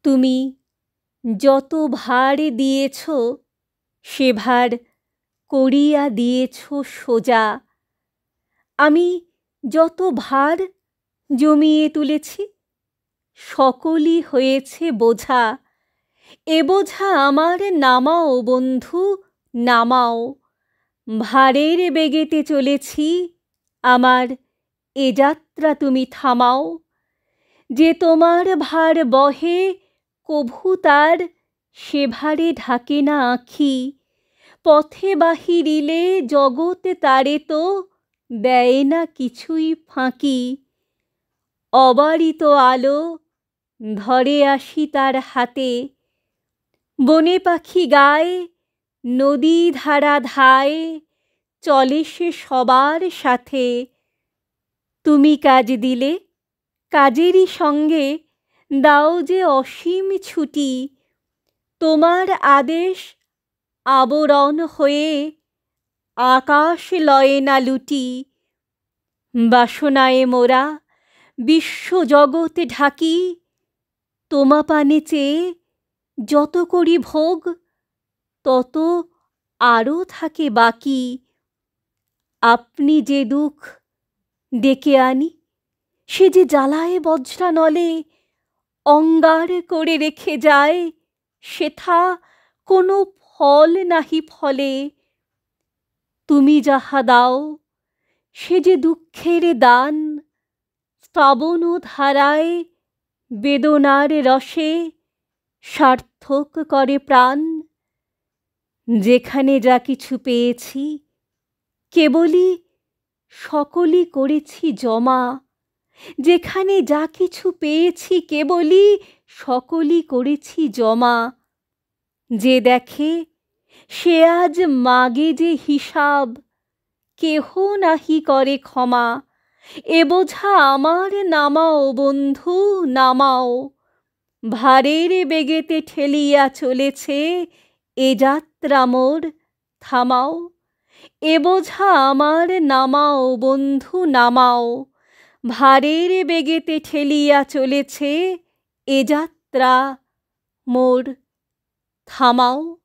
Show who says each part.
Speaker 1: তুমি যত ভার দিয়েছ সে ভার করিয়া দিয়েছ সোজা। আমি যত ভার জমিয়ে তুলেছি সকলই হয়েছে বোঝা। এ বোঝা আমার নামাও বন্ধু, নামাও। ভারের বেগেতে চলেছি আমার এ যাত্রা তুমি থামাও। যে তোমার ভার বহে কভু তার সে ভারে ঢাকে না আঁখি। পথে বাহিরিলে জগৎ তারে তো দেয় না কিছুই ফাঁকি। অবারিত আলো ধরে আসি তার হাতে, বনে পাখি গায় নদী ধারা ধায়, চলে সে সবার সাথে। তুমি কাজ দিলে কাজেরই সঙ্গে দাও যে অসীম ছুটি। তোমার আদেশ আবরণ হয়ে আকাশ লয়ে না লুটি। বাসনায় মোরা বিশ্বজগৎ ঢাকি, তোমা পানে চেয়ে যত করি ভোগ তত আরও থাকে বাকি। আপনি যে দুঃখ ডেকে আনি সে যে জ্বালায় বজ্রানলে, অঙ্গার করে রেখে যায় সেথা কোনো ফল নাহি ফলে। তুমি যাহা দাও সে যে দুঃখের দান, শ্রাবণ ধারায় বেদনার রসে সার্থক করে প্রাণ। যেখানে যা কিছু পেয়েছি কেবলই সকলই করেছি জমা। যেখানে যা কিছু পেয়েছি কেবলই সকলই করেছি জমা। যে দেখে সে আজ মাগে যে হিসাব, কেহ নাহি করে ক্ষমা। এ বোঝা আমার নামাও বন্ধু, নামাও। ভারের বেগেতে ঠেলিয়া চলেছে এ যাত্রা মোর, থামাও। এ বোঝা আমার নামাও বন্ধু, নামাও। ভারের বেগেতে ঠেলিয়া চলেছে এ যাত্রা মোর, থামাও।